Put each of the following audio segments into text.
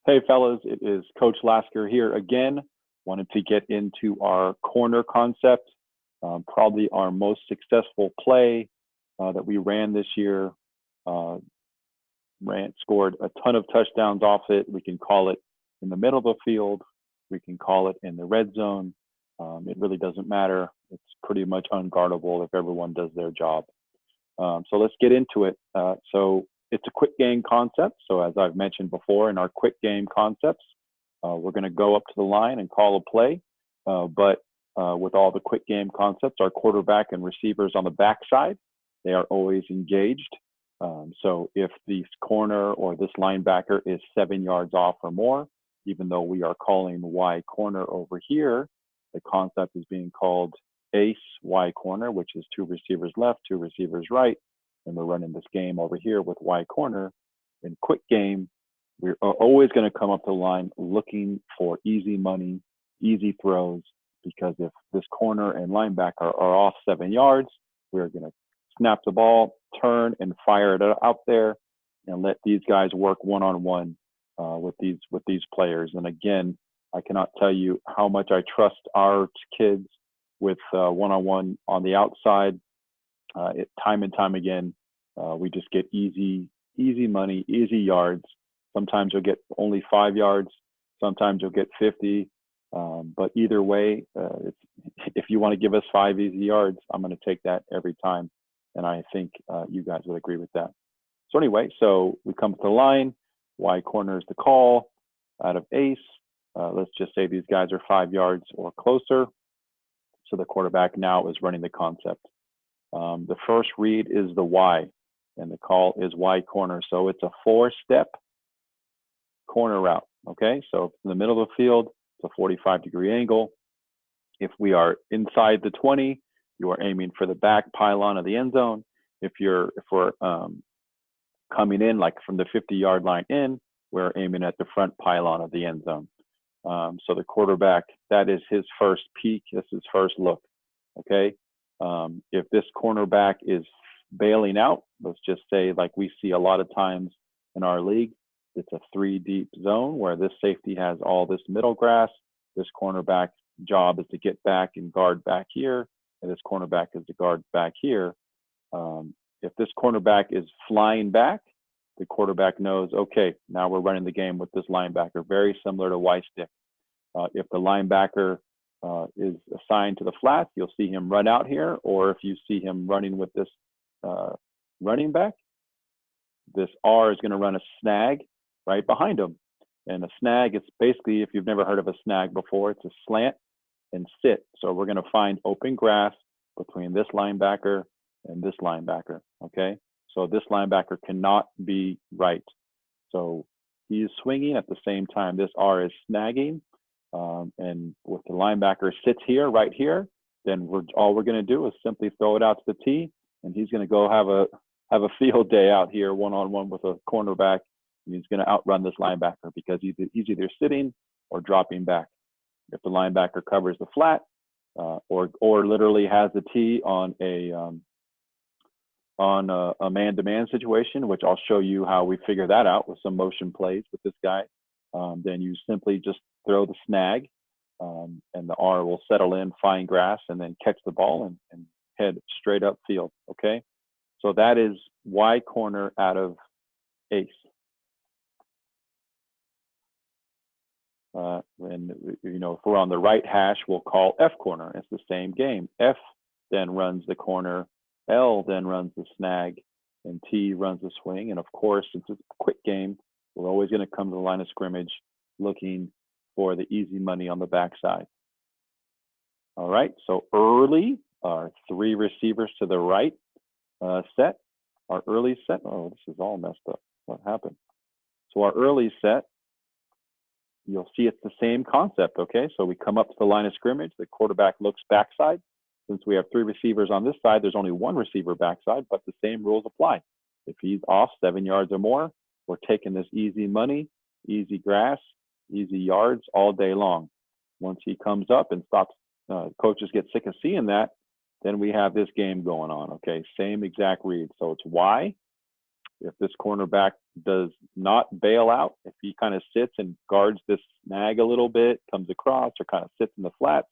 Hey, fellas, it is Coach Lasker here again. Wanted to get into our corner concept, probably our most successful play that we ran this year. Uh, scored a ton of touchdowns off it. We can call it in the middle of the field. We can call it in the red zone. It really doesn't matter. It's pretty much unguardable if everyone does their job. So let's get into it. So it's a quick game concept. So as I've mentioned before in our quick game concepts, we're going to go up to the line and call a play. But with all the quick game concepts, our quarterback and receivers on the backside, they are always engaged. So if the corner or this linebacker is 7 yards off or more, even though we are calling Y corner over here, the concept is being called ace Y corner, which is 2 receivers left, 2 receivers right. And we're running this game over here with Y corner. In quick game, we're always going to come up the line looking for easy money, easy throws, because if this corner and linebacker are off 7 yards, we're going to snap the ball, turn and fire it out there and let these guys work one-on-one with these players. And again, I cannot tell you how much I trust our kids with one-on-one on the outside. Time and time again, we just get easy money, easy yards. Sometimes you'll get only 5 yards. Sometimes you'll get 50. But either way, if you want to give us 5 easy yards, I'm going to take that every time. And I think you guys would agree with that. So anyway, so we come to the line. Y corner is the call out of ace. Let's just say these guys are 5 yards or closer. So the quarterback now is running the concept. The first read is the Y, and the call is Y corner. So it's a 4-step corner route, okay? So in the middle of the field, it's a 45-degree angle. If we are inside the 20, you are aiming for the back pylon of the end zone. If we're coming in like from the 50-yard line in, we're aiming at the front pylon of the end zone. So the quarterback, that is his first peek. This is first look, okay? If this cornerback is bailing out, let's just say like we see a lot of times in our league, it's a 3-deep zone where this safety has all this middle grass. This cornerback's job is to get back and guard back here, and this cornerback is to guard back here. If this cornerback is flying back, the quarterback knows, okay, now we're running the game with this linebacker, very similar to Y-stick. If the linebacker is assigned to the flats, you'll see him run out here, or if you see him running with this running back, this R is going to run a snag right behind him. And a snag, it's basically, if you've never heard of a snag before, it's a slant and sit. So we're going to find open grass between this linebacker and this linebacker, okay? So this linebacker cannot be right. So he is swinging at the same time. This R is snagging. And if the linebacker sits here, right here, then all we're going to do is simply throw it out to the T, and he's going to go have a field day out here one-on-one with a cornerback, and he's going to outrun this linebacker because he's either sitting or dropping back. If the linebacker covers the flat, or literally has the T on a man-to-man situation, which I'll show you how we figure that out with some motion plays with this guy, then you simply just throw the snag, and the R will settle in, find grass, and then catch the ball and head straight up field, okay? So that is Y corner out of ace. And if we're on the right hash, we'll call F corner. It's the same game. F then runs the corner, L then runs the snag, and T runs the swing. And of course, since it's a quick game, we're always going to come to the line of scrimmage looking for the easy money on the backside. All right, so early, our 3 receivers to the right set. Our early set, oh, this is all messed up. What happened? So our early set, you'll see it's the same concept, okay? So we come up to the line of scrimmage, the quarterback looks backside. Since we have 3 receivers on this side, there's only 1 receiver backside, but the same rules apply. If he's off 7 yards or more, we're taking this easy money, easy grass, easy yards all day long. Once he comes up and stops, coaches get sick of seeing that, then we have this game going on, okay? Same exact read. So it's Y, If this cornerback does not bail out, if he kind of sits and guards this snag a little bit, comes across, or kind of sits in the flats,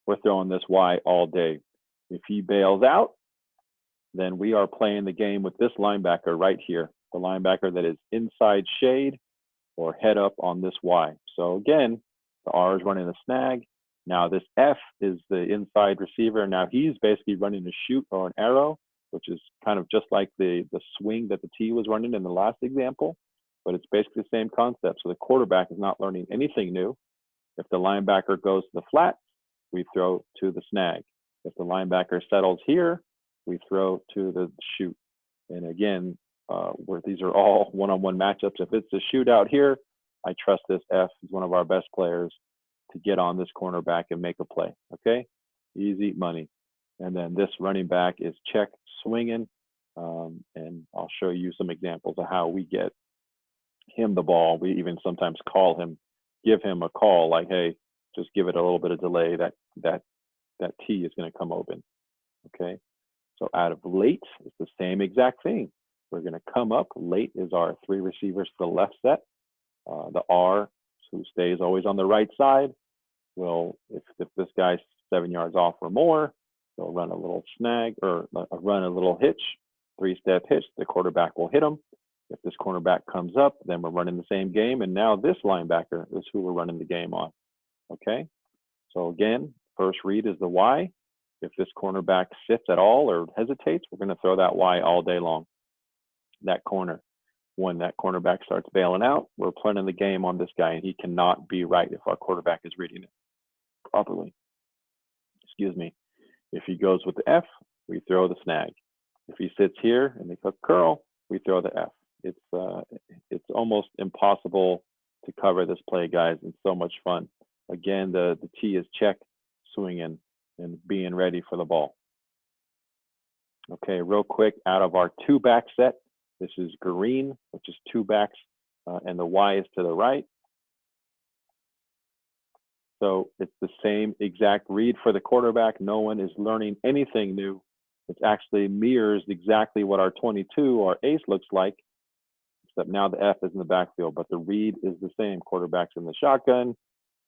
we're throwing this Y all day. If he bails out, then we are playing the game with this linebacker right here, the linebacker that is inside shade or head up on this Y. So again, the R is running a snag. Now this F is the inside receiver. Now he's basically running a shoot or an arrow, which is kind of just like the swing that the T was running in the last example, but it's basically the same concept. So the quarterback is not learning anything new. If the linebacker goes to the flat, we throw to the snag. If the linebacker settles here, we throw to the shoot. And again, where these are all one-on-one matchups. If it's a shootout here, I trust this F is one of our best players to get on this cornerback and make a play. Okay, easy money. And then this running back is check swinging, and I'll show you some examples of how we get him the ball. We even sometimes call him, give him a call like, hey, just give it a little bit of delay. That T is going to come open. Okay, so out of late, it's the same exact thing. We're going to come up. Late is our 3 receivers to the left set. The R, who stays always on the right side, will, if this guy's 7 yards off or more, they'll run a little snag or run a little hitch, 3-step hitch. The quarterback will hit him. If this cornerback comes up, then we're running the same game. And now this linebacker is who we're running the game on. Okay, so again, first read is the Y. If this cornerback sits at all or hesitates, we're going to throw that Y all day long. That corner. When that cornerback starts bailing out, we're planning the game on this guy, and he cannot be right if our quarterback is reading it properly. Excuse me. If he goes with the F, we throw the snag. If he sits here and they cook curl, we throw the F. It's almost impossible to cover this play, guys. It's so much fun. Again, the T is check, swinging, and being ready for the ball. Okay, real quick, out of our 2-back set, this is green, which is 2 backs, and the Y is to the right. So it's the same exact read for the quarterback. No one is learning anything new. It actually mirrors exactly what our 22 or ace looks like, except now the F is in the backfield, but the read is the same. Quarterback's in the shotgun.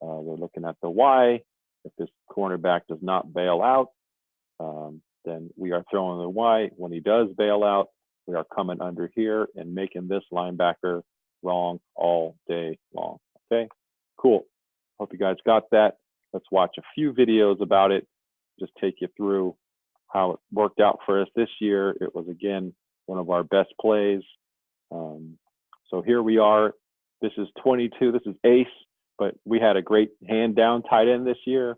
We're looking at the Y. If this cornerback does not bail out, then we are throwing the Y. When he does bail out, we are coming under here and making this linebacker wrong all day long. Okay, cool. Hope you guys got that. Let's watch a few videos about it, just take you through how it worked out for us this year. It was, again, one of our best plays. So here we are. This is 22. This is ace, but we had a great hand down tight end this year.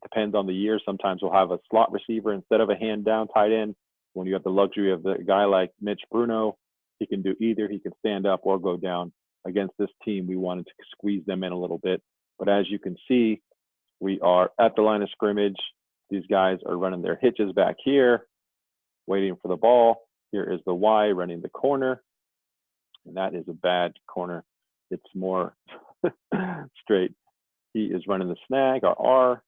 Depends on the year. Sometimes we'll have a slot receiver instead of a hand down tight end. When you have the luxury of the guy like Mitch Bruno, he can do either. He can stand up or go down. Against this team, we wanted to squeeze them in a little bit. But as you can see, we are at the line of scrimmage. These guys are running their hitches back here, waiting for the ball. Here is the Y running the corner. And that is a bad corner. It's more straight. He is running the snag, our R,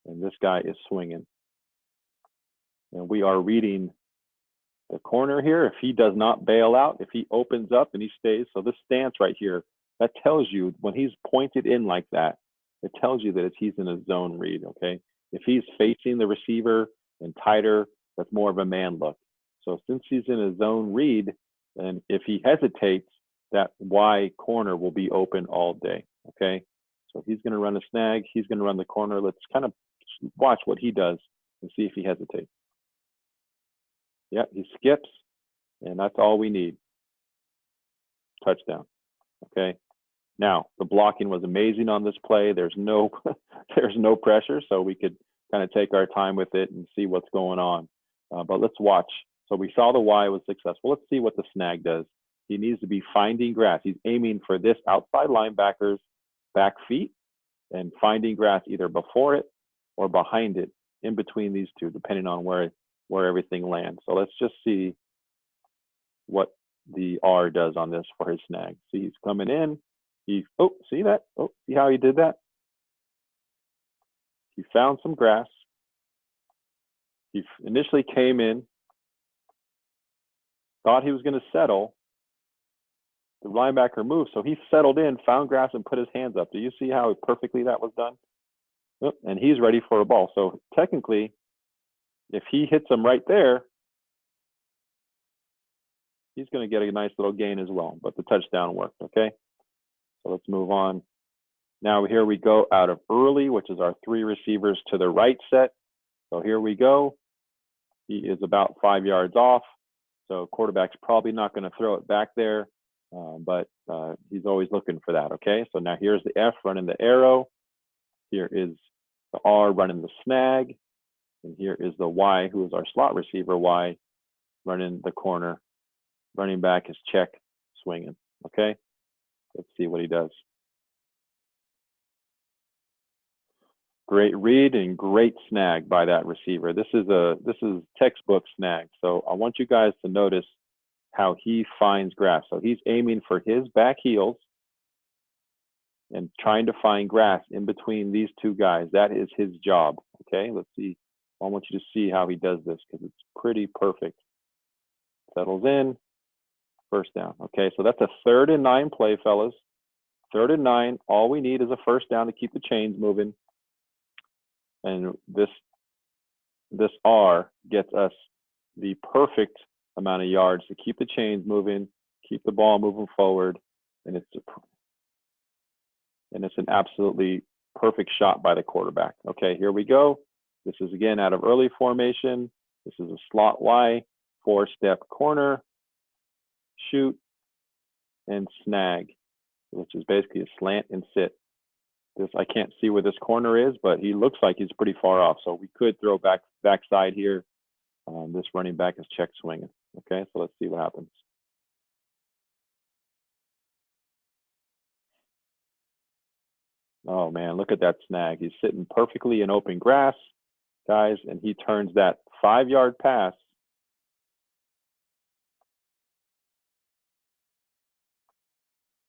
and this guy is swinging. And we are reading the corner here. If he does not bail out, if he opens up and he stays, so this stance right here, that tells you when he's pointed in like that, it tells you that he's in a zone read, okay? If he's facing the receiver and tighter, that's more of a man look. So since he's in a zone read, and if he hesitates, that Y corner will be open all day, okay? So he's going to run a snag. He's going to run the corner. Let's kind of watch what he does and see if he hesitates. Yep, he skips, and that's all we need. Touchdown, okay? Now, the blocking was amazing on this play. There's no, there's no pressure, so we could kind of take our time with it and see what's going on. But let's watch. So we saw the Y was successful. Let's see what the snag does. He needs to be finding grass. He's aiming for this outside linebacker's back feet and finding grass either before it or behind it, in between these two, depending on where everything lands. So let's just see what the R does on this for his snag. See, he's coming in. See that? Oh, see how he did that? He found some grass. He initially came in. thought he was going to settle. The linebacker moved, so he settled in, found grass, and put his hands up. Do you see how perfectly that was done? Yep. And he's ready for a ball. So technically, if he hits him right there, he's going to get a nice little gain as well. But the touchdown worked, okay? So let's move on. Now here we go out of early, which is our 3 receivers to the right set. So here we go. He is about 5 yards off. So quarterback's probably not going to throw it back there, but he's always looking for that, okay? So now here's the F running the arrow. Here is the R running the snag. And here is the Y, who is our slot receiver, Y, running the corner. Running back is check, swinging, okay? Let's see what he does. Great read and great snag by that receiver. This is textbook snag. So I want you guys to notice how he finds grass. So he's aiming for his back heels and trying to find grass in between these 2 guys. That is his job. Okay, let's see. I want you to see how he does this because it's pretty perfect. Settles in, first down. Okay, so that's a 3rd and 9 play, fellas. 3rd and 9. All we need is a first down to keep the chains moving. And this R gets us the perfect amount of yards to keep the chains moving, keep the ball moving forward, and it's an absolutely perfect shot by the quarterback. Okay, here we go. This is again out of early formation. This is a slot Y, 4-step corner, shoot, and snag, which is basically a slant and sit. This, I can't see where this corner is, but he looks like he's pretty far off. So we could throw backside here. This running back is check swinging. Okay, so let's see what happens. Oh man, look at that snag. He's sitting perfectly in open grass, guys, and he turns that 5-yard pass.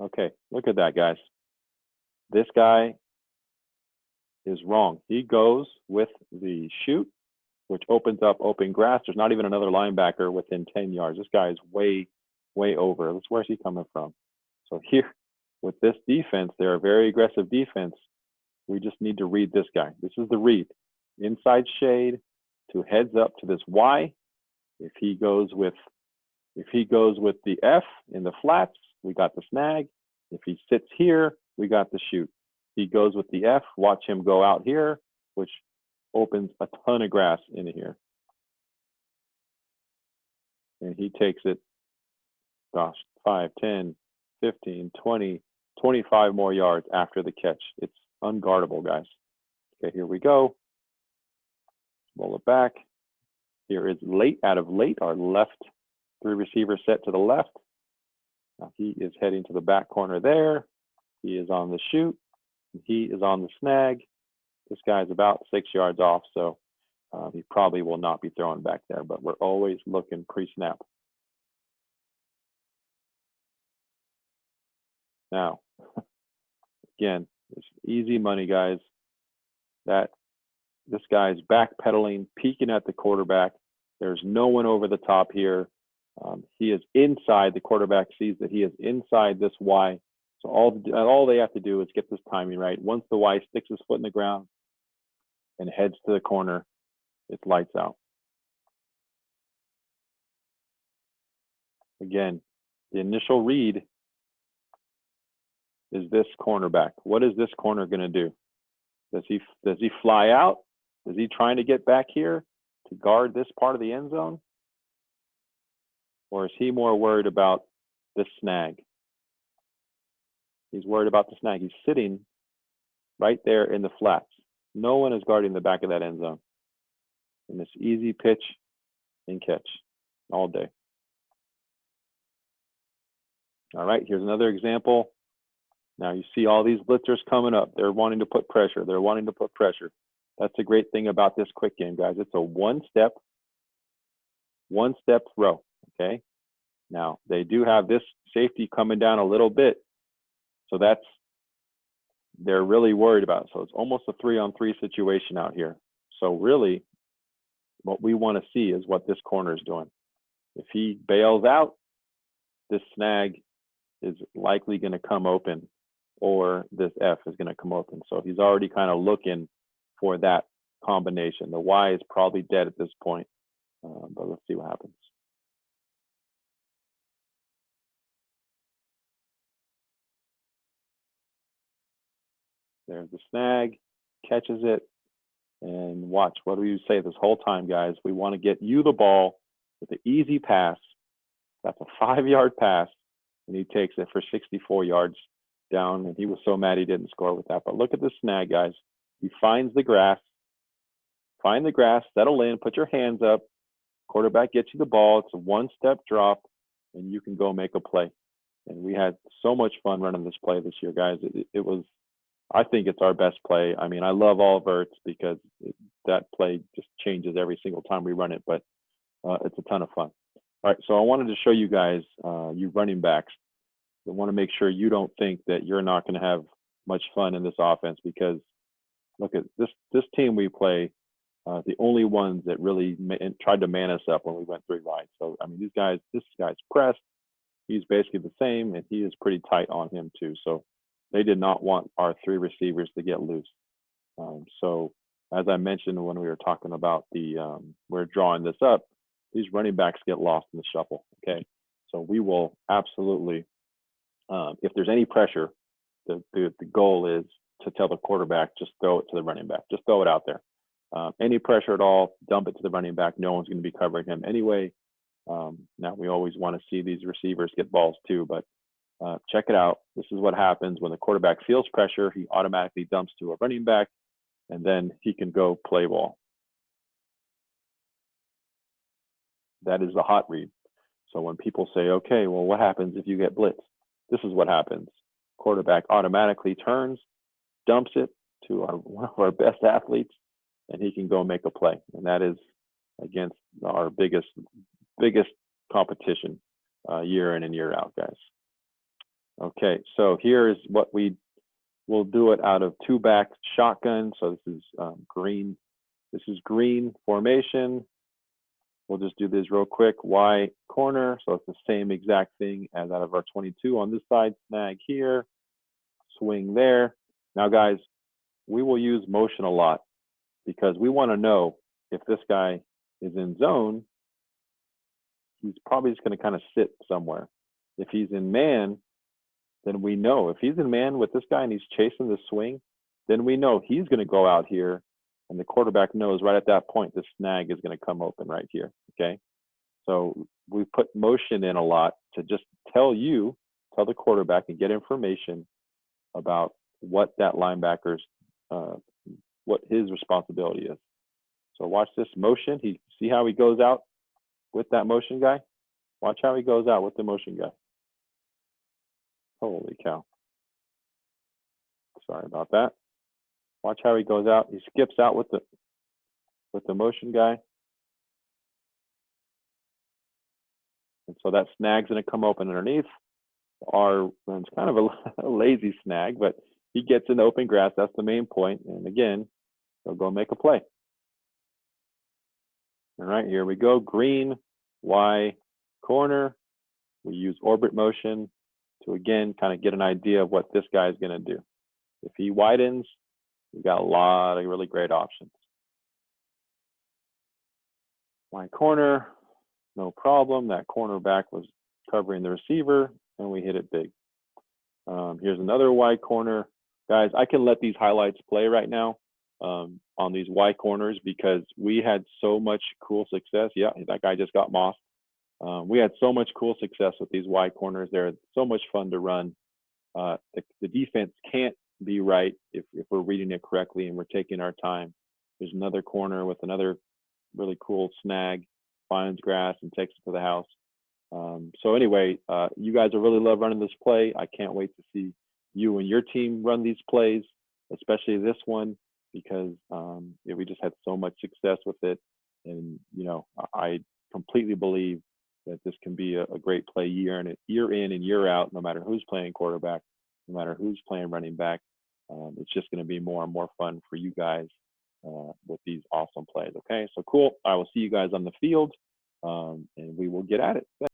Okay, look at that, guys. This guy is wrong. He goes with the shoot, which opens up open grass. There's not even another linebacker within 10 yards. This guy is way, way over. Where's he coming from? So here, with this defense, they're a very aggressive defense. We just need to read this guy. This is the read. Inside shade to heads up to this Y. If he goes with the F in the flats, we got the snag. If he sits here, we got the shoot. He goes with the F, watch him go out here, which opens a ton of grass into here. And he takes it, gosh, 5, 10, 15, 20, 25 more yards after the catch. It's unguardable, guys. Okay, here we go. Roll it back. Here is late out of late, our left 3 receiver set to the left. Now he is heading to the back corner there. He is on the shoot. He is on the snag. This guy's about 6 yards off, so he probably will not be throwing back there, but we're always looking pre-snap. Now, again, it's easy money, guys. That this guy's backpedaling, peeking at the quarterback. There's no one over the top here. He is inside. The quarterback sees that he is inside this Y. So all they have to do is get this timing right. Once the Y sticks his foot in the ground and heads to the corner, it's lights out. Again, the initial read is this cornerback. What is this corner going to do? Does he fly out? Is he trying to get back here to guard this part of the end zone? Or is he more worried about this snag? He's worried about the snag. He's sitting right there in the flats. No one is guarding the back of that end zone. And this easy pitch and catch all day. All right, here's another example. Now you see all these blitzers coming up. They're wanting to put pressure. They're wanting to put pressure. That's the great thing about this quick game, guys. It's a one-step throw, okay? Now, they do have this safety coming down a little bit. So they're really worried about it. So it's almost a 3-on-3 situation out here. So really, what we want to see is what this corner is doing. If he bails out, this snag is likely going to come open, or this F is going to come open. So he's already kind of looking for that combination. The Y is probably dead at this point, but let's see what happens. There's the snag, catches it, and watch. What do you say this whole time, guys? We want to get you the ball with the easy pass. That's a 5-yard pass, and he takes it for 64 yards down, and he was so mad he didn't score with that. But look at the snag, guys. He finds the grass. Find the grass, settle in, put your hands up. Quarterback gets you the ball. It's a one-step drop, and you can go make a play. And we had so much fun running this play this year, guys. It was, I think it's our best play. I mean, I love all verts because that play just changes every single time we run it, but it's a ton of fun. All right, so I wanted to show you guys, you running backs. I want to make sure you don't think that you're not going to have much fun in this offense, because look at this team we play, the only ones that really tried to man us up when we went 3 wide. So, I mean, this guy's pressed. He's basically the same, and he is pretty tight on him too. So they did not want our 3 receivers to get loose. So as I mentioned when we were talking about we're drawing this up, these running backs get lost in the shuffle, okay? So we will absolutely, if there's any pressure, the goal is to tell the quarterback, just throw it to the running back. Just throw it out there. Any pressure at all, dump it to the running back. No one's going to be covering him anyway. Now, we always want to see these receivers get balls too, but check it out. This is what happens when the quarterback feels pressure. He automatically dumps to a running back, and then he can go play ball. That is the hot read. So when people say, okay, well, what happens if you get blitzed? This is what happens. Quarterback automatically turns, dumps it to one of our best athletes, and he can go make a play. And that is against our biggest competition year in and year out, guys. Okay, so here is what we'll do it out of 2-back shotgun. So this is green. This is green formation. We'll just do this real quick. Y corner. So it's the same exact thing as out of our 22 on this side. Snag here. Swing there. Now, guys, we will use motion a lot because we want to know if this guy is in zone. He's probably just going to kind of sit somewhere. If he's in man, then we know. If he's in man with this guy and he's chasing the swing, then we know he's going to go out here, and the quarterback knows right at that point the snag is going to come open right here, okay? So we put motion in a lot to just tell the quarterback and get information about what that linebacker's, what his responsibility is. So watch this motion. See how he goes out with that motion guy? Watch how he goes out with the motion guy. Holy cow. Sorry about that. Watch how he goes out. He skips out with the motion guy. And so that snag's going to come open underneath. It's kind of a lazy snag, but he gets in the open grass. That's the main point. And again, he'll go make a play. All right, here we go. Green, Y, corner. We use orbit motion to, again, kind of get an idea of what this guy is going to do. If he widens, we've got a lot of really great options. Y corner, no problem. That cornerback was covering the receiver, and we hit it big. Here's another Y corner. Guys, I can let these highlights play right now on these Y corners because we had so much cool success. Yeah, that guy just got mossed. We had so much cool success with these Y corners. They're so much fun to run. The defense can't be right if we're reading it correctly and we're taking our time. There's another corner with another really cool snag, finds grass and takes it to the house. So anyway, you guys will really love running this play. I can't wait to see you and your team run these plays, especially this one, because we just had so much success with it. And, I completely believe that this can be a great play year in and year out, no matter who's playing quarterback, no matter who's playing running back. It's just going to be more and more fun for you guys with these awesome plays. Okay, so cool. I will see you guys on the field. and we will get at it.